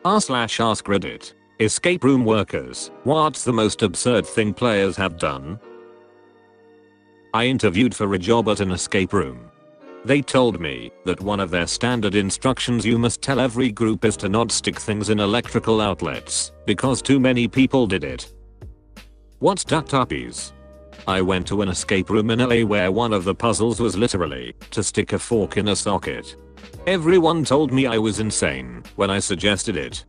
r/AskReddit. Escape room workers. What's the most absurd thing players have done? I interviewed for a job at an escape room. They told me that one of their standard instructions you must tell every group is to not stick things in electrical outlets because too many people did it. What's duct tappies? I went to an escape room in LA where one of the puzzles was literally to stick a fork in a socket. Everyone told me I was insane when I suggested it.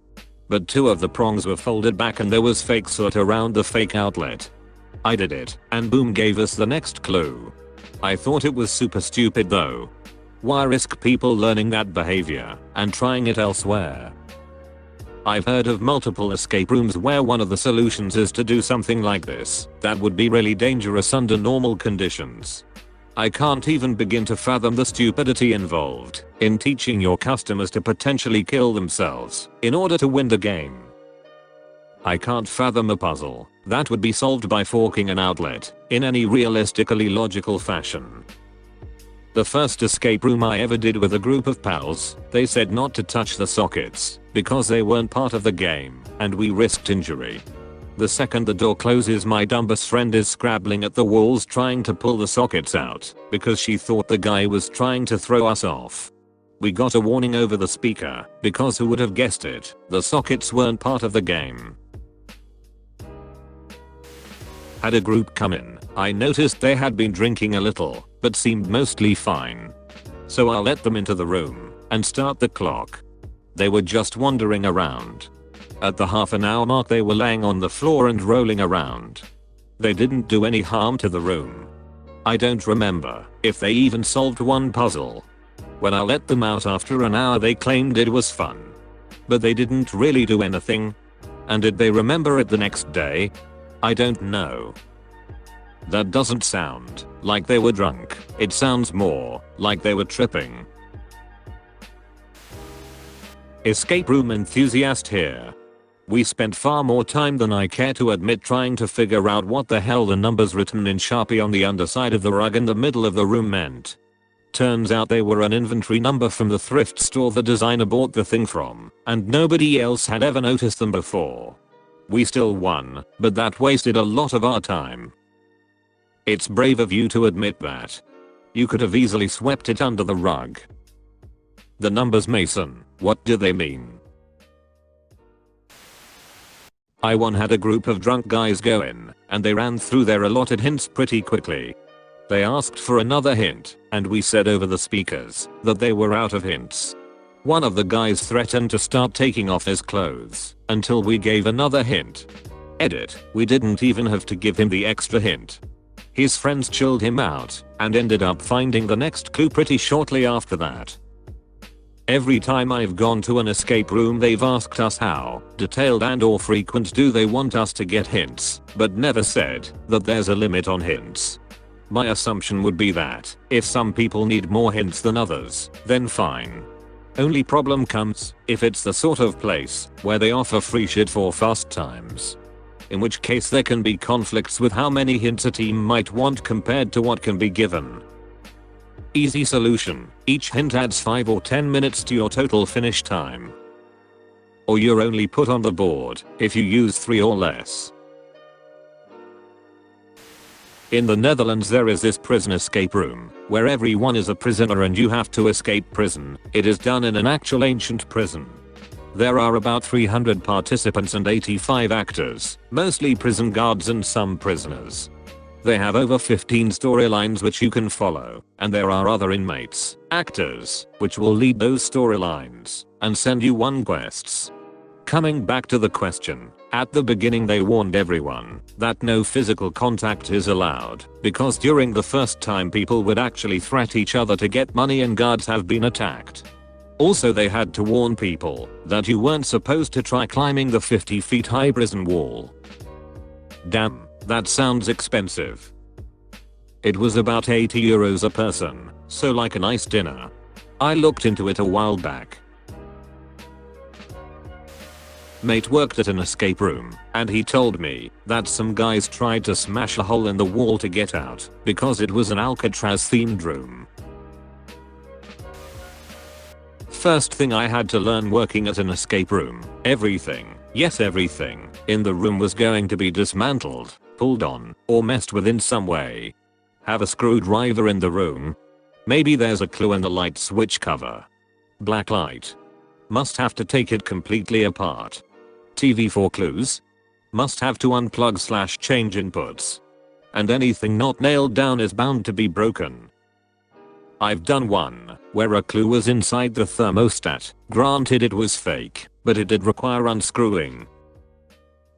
But two of the prongs were folded back and there was fake soot around the fake outlet. I did it, and boom, gave us the next clue. I thought it was super stupid though. Why risk people learning that behavior and trying it elsewhere? I've heard of multiple escape rooms where one of the solutions is to do something like this. That would be really dangerous under normal conditions. I can't even begin to fathom the stupidity involved in teaching your customers to potentially kill themselves in order to win the game. I can't fathom a puzzle that would be solved by forking an outlet in any realistically logical fashion. The first escape room I ever did with a group of pals, they said not to touch the sockets because they weren't part of the game and we risked injury. The second the door closes, my dumbest friend is scrabbling at the walls trying to pull the sockets out because she thought the guy was trying to throw us off. We got a warning over the speaker because who would have guessed it, the sockets weren't part of the game. Had a group come in. I noticed they had been drinking a little but seemed mostly fine. So I let them into the room and start the clock. They were just wandering around. At the half an hour mark they were laying on the floor and rolling around. They didn't do any harm to the room. I don't remember if they even solved one puzzle. When I let them out after an hour they claimed it was fun. But they didn't really do anything. And did they remember it the next day? I don't know. That doesn't sound like they were drunk. It sounds more like they were tripping. Escape room enthusiast here. We spent far more time than I care to admit trying to figure out what the hell the numbers written in Sharpie on the underside of the rug in the middle of the room meant. Turns out they were an inventory number from the thrift store the designer bought the thing from, and nobody else had ever noticed them before. We still won, but that wasted a lot of our time. It's brave of you to admit that. You could have easily swept it under the rug. The numbers, Mason, what do they mean? I once had a group of drunk guys go in, and they ran through their allotted hints pretty quickly. They asked for another hint, and we said over the speakers that they were out of hints. One of the guys threatened to start taking off his clothes until we gave another hint. Edit, we didn't even have to give him the extra hint. His friends chilled him out and ended up finding the next clue pretty shortly after that. Every time I've gone to an escape room they've asked us how detailed and/or frequent do they want us to get hints, but never said that there's a limit on hints. My assumption would be that if some people need more hints than others, then fine. Only problem comes if it's the sort of place where they offer free shit for fast times. In which case there can be conflicts with how many hints a team might want compared to what can be given. Easy solution, each hint adds 5 or 10 minutes to your total finish time. Or you're only put on the board if you use 3 or less. In the Netherlands there is this prison escape room, where everyone is a prisoner and you have to escape prison. It is done in an actual ancient prison. There are about 300 participants and 85 actors, mostly prison guards and some prisoners. They have over 15 storylines which you can follow, and there are other inmates, actors, which will lead those storylines and send you one quests. Coming back to the question, at the beginning they warned everyone that no physical contact is allowed because during the first time people would actually threat each other to get money and guards have been attacked. Also they had to warn people that you weren't supposed to try climbing the 50 feet high prison wall. Damn, that sounds expensive. It was about €80 a person, so like a nice dinner. I looked into it a while back. Mate worked at an escape room, and he told me that some guys tried to smash a hole in the wall to get out because it was an Alcatraz themed room. First thing I had to learn working at an escape room. Everything, yes everything, in the room was going to be dismantled, pulled on, or messed with in some way. Have a screwdriver in the room? Maybe there's a clue in the light switch cover. Black light. Must have to take it completely apart. TV for clues? Must have to unplug/change inputs. And anything not nailed down is bound to be broken. I've done one, where a clue was inside the thermostat. Granted it was fake, but it did require unscrewing.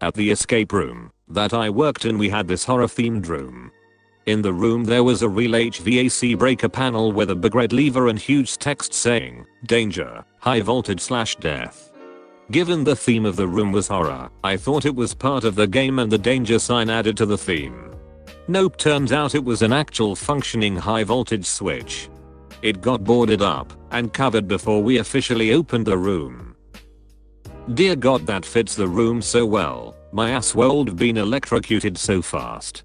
At the escape room that I worked in, we had this horror themed room. In the room there was a real HVAC breaker panel with a big red lever and huge text saying, "Danger, high voltage/death." Given the theme of the room was horror, I thought it was part of the game and the danger sign added to the theme. Nope, turns out it was an actual functioning high voltage switch. It got boarded up and covered before we officially opened the room. Dear God, that fits the room so well. My ass would been electrocuted so fast.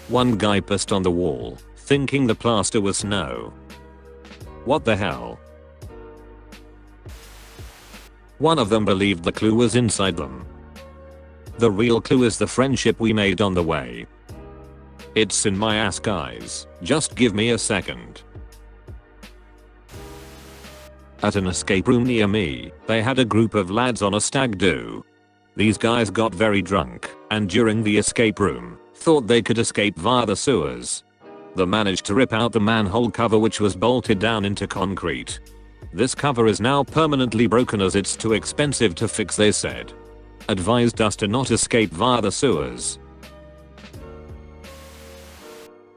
One guy pissed on the wall, thinking the plaster was snow. What the hell? One of them believed the clue was inside them. The real clue is the friendship we made on the way. It's in my ass, guys. Just give me a second. At an escape room near me, they had a group of lads on a stag do. These guys got very drunk, and during the escape room, thought they could escape via the sewers. They managed to rip out the manhole cover, which was bolted down into concrete. This cover is now permanently broken as it's too expensive to fix, they said. Advised us to not escape via the sewers.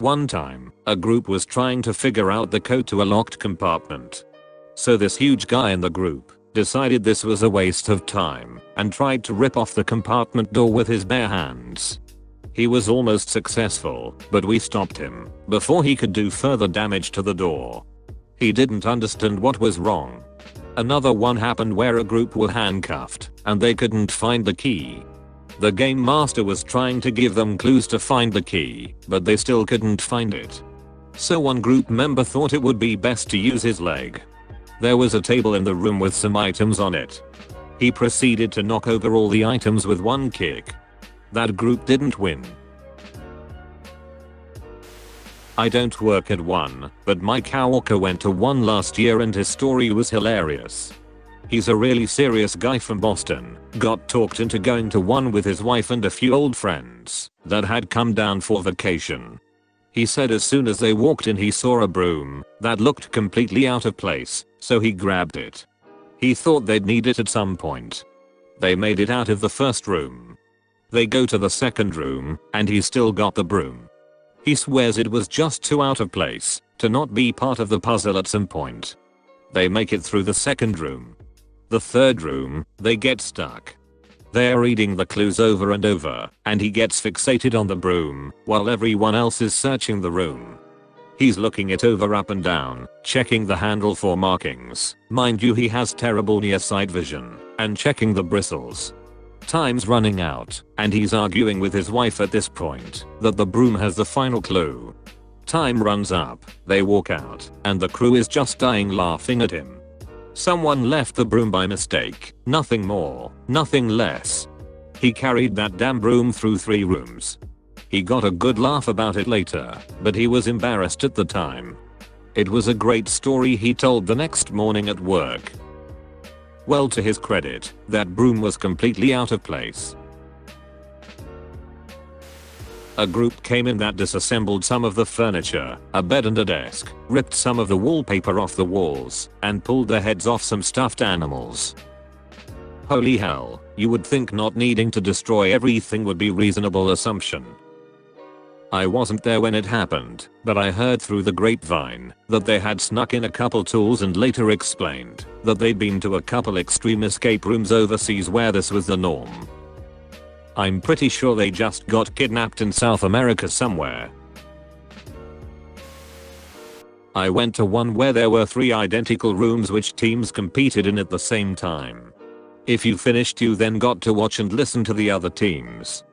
One time, a group was trying to figure out the code to a locked compartment. So this huge guy in the group decided this was a waste of time and tried to rip off the compartment door with his bare hands. He was almost successful, but we stopped him before he could do further damage to the door. He didn't understand what was wrong. Another one happened where a group were handcuffed and they couldn't find the key. The game master was trying to give them clues to find the key, but they still couldn't find it. So one group member thought it would be best to use his leg. There was a table in the room with some items on it. He proceeded to knock over all the items with one kick. That group didn't win. I don't work at one, but my coworker went to one last year and his story was hilarious. He's a really serious guy from Boston, got talked into going to one with his wife and a few old friends that had come down for vacation. He said as soon as they walked in he saw a broom that looked completely out of place, so he grabbed it. He thought they'd need it at some point. They made it out of the first room. They go to the second room, and he's still got the broom. He swears it was just too out of place to not be part of the puzzle at some point. They make it through the second room. The third room, they get stuck. They're reading the clues over and over, and he gets fixated on the broom while everyone else is searching the room. He's looking it over up and down, checking the handle for markings. Mind you, he has terrible near sight vision, and checking the bristles. Time's running out, and he's arguing with his wife at this point that the broom has the final clue. Time runs up, they walk out, and the crew is just dying laughing at him. Someone left the broom by mistake, nothing more, nothing less. He carried that damn broom through 3 rooms. He got a good laugh about it later, but he was embarrassed at the time. It was a great story he told the next morning at work. Well, to his credit, that broom was completely out of place. A group came in that disassembled some of the furniture, a bed and a desk, ripped some of the wallpaper off the walls, and pulled the heads off some stuffed animals. Holy hell, you would think not needing to destroy everything would be reasonable assumption. I wasn't there when it happened, but I heard through the grapevine that they had snuck in a couple tools and later explained that they'd been to a couple extreme escape rooms overseas where this was the norm. I'm pretty sure they just got kidnapped in South America somewhere. I went to one where there were 3 identical rooms which teams competed in at the same time. If you finished, you then got to watch and listen to the other teams.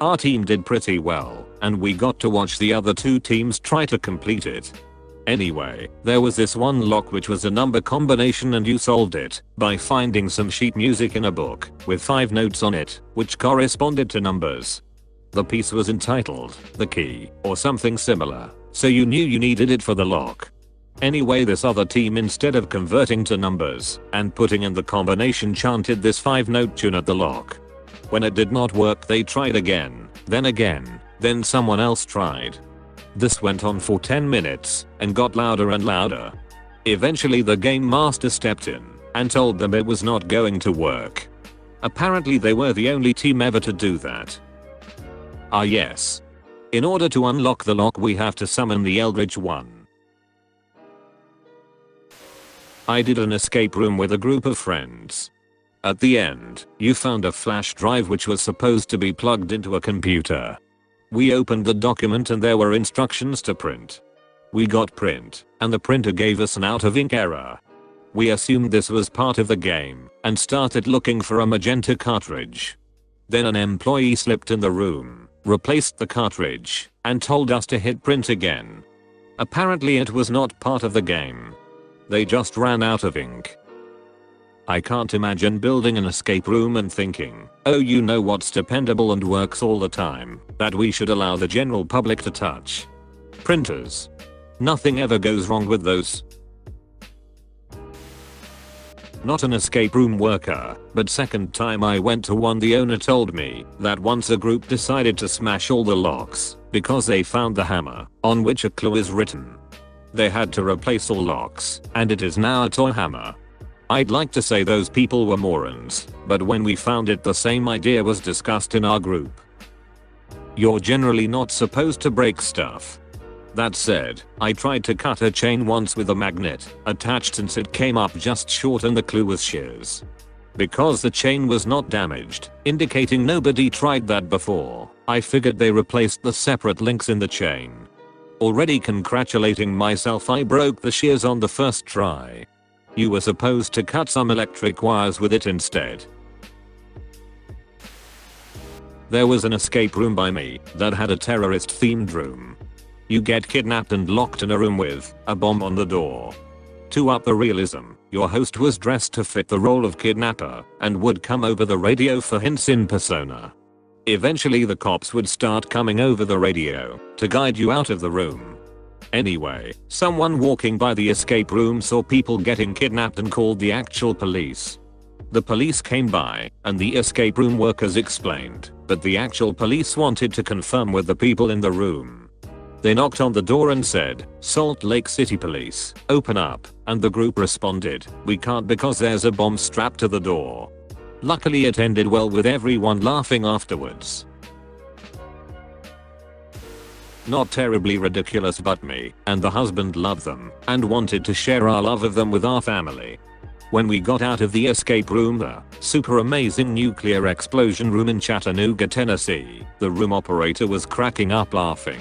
Our team did pretty well, and we got to watch the other 2 teams try to complete it. Anyway, there was this one lock which was a number combination and you solved it by finding some sheet music in a book with 5 notes on it which corresponded to numbers. The piece was entitled The Key or something similar, so you knew you needed it for the lock. Anyway, this other team, instead of converting to numbers and putting in the combination, chanted this 5-note tune at the lock. When it did not work, they tried again, then someone else tried. This went on for 10 minutes and got louder and louder. Eventually the game master stepped in and told them it was not going to work. Apparently they were the only team ever to do that. Ah yes. In order to unlock the lock we have to summon the Eldritch One. I did an escape room with a group of friends. At the end, you found a flash drive which was supposed to be plugged into a computer. We opened the document and there were instructions to print. We got print, and the printer gave us an out of ink error. We assumed this was part of the game, and started looking for a magenta cartridge. Then an employee slipped in the room, replaced the cartridge, and told us to hit print again. Apparently it was not part of the game. They just ran out of ink. I can't imagine building an escape room and thinking, oh, you know what's dependable and works all the time, that we should allow the general public to touch. Printers. Nothing ever goes wrong with those. Not an escape room worker, but second time I went to one, the owner told me that once a group decided to smash all the locks because they found the hammer on which a clue is written. They had to replace all locks, and it is now a toy hammer. I'd like to say those people were morons, but when we found it the same idea was discussed in our group. You're generally not supposed to break stuff. That said, I tried to cut a chain once with a magnet attached since it came up just short and the clue was shears. Because the chain was not damaged, indicating nobody tried that before, I figured they replaced the separate links in the chain. Already congratulating myself, I broke the shears on the first try. You were supposed to cut some electric wires with it instead. There was an escape room by me that had a terrorist themed room. You get kidnapped and locked in a room with a bomb on the door. To up the realism, your host was dressed to fit the role of kidnapper and would come over the radio for hints in persona. Eventually the cops would start coming over the radio to guide you out of the room. Anyway, someone walking by the escape room saw people getting kidnapped and called the actual police. The police came by, and the escape room workers explained, but the actual police wanted to confirm with the people in the room. They knocked on the door and said, "Salt Lake City Police, open up," and the group responded, "We can't because there's a bomb strapped to the door." Luckily it ended well with everyone laughing afterwards. Not terribly ridiculous, but me and the husband loved them and wanted to share our love of them with our family. When we got out of the escape room, the super amazing nuclear explosion room in Chattanooga, Tennessee, the room operator was cracking up laughing.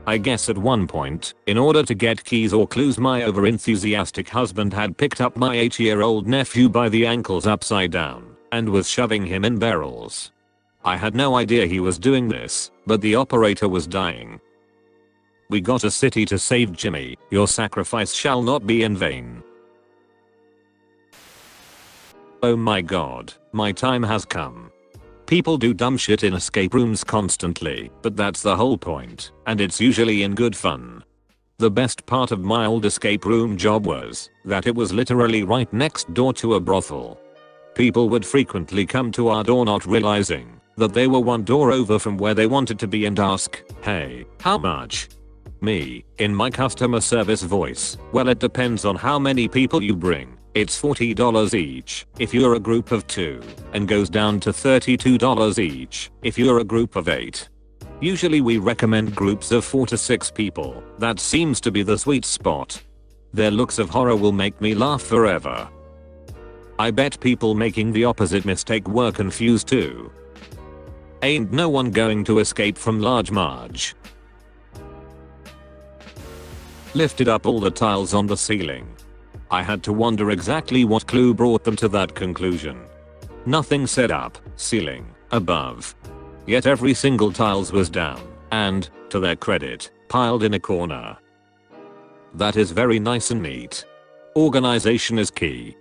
I guess at one point, in order to get keys or clues, my over-enthusiastic husband had picked up my 8-year-old nephew by the ankles upside down and was shoving him in barrels. I had no idea he was doing this, but the operator was dying. We got a city to save Jimmy. Your sacrifice shall not be in vain. Oh my god, my time has come. People do dumb shit in escape rooms constantly, but that's the whole point, and it's usually in good fun. The best part of my old escape room job was that it was literally right next door to a brothel. People would frequently come to our door not realizing that they were one door over from where they wanted to be and ask, "Hey, how much?" Me, in my customer service voice, "Well, it depends on how many people you bring. It's $40 each if you're a group of 2, and goes down to $32 each if you're a group of 8. Usually we recommend groups of 4 to 6 people. That seems to be the sweet spot. Their looks of horror will make me laugh forever. I bet people making the opposite mistake were confused too. Ain't no one going to escape from Large Marge. Lifted up all the tiles on the ceiling. I had to wonder exactly what clue brought them to that conclusion. Nothing said up, ceiling, above. Yet every single tiles was down, and, to their credit, piled in a corner. That is very nice and neat. Organization is key.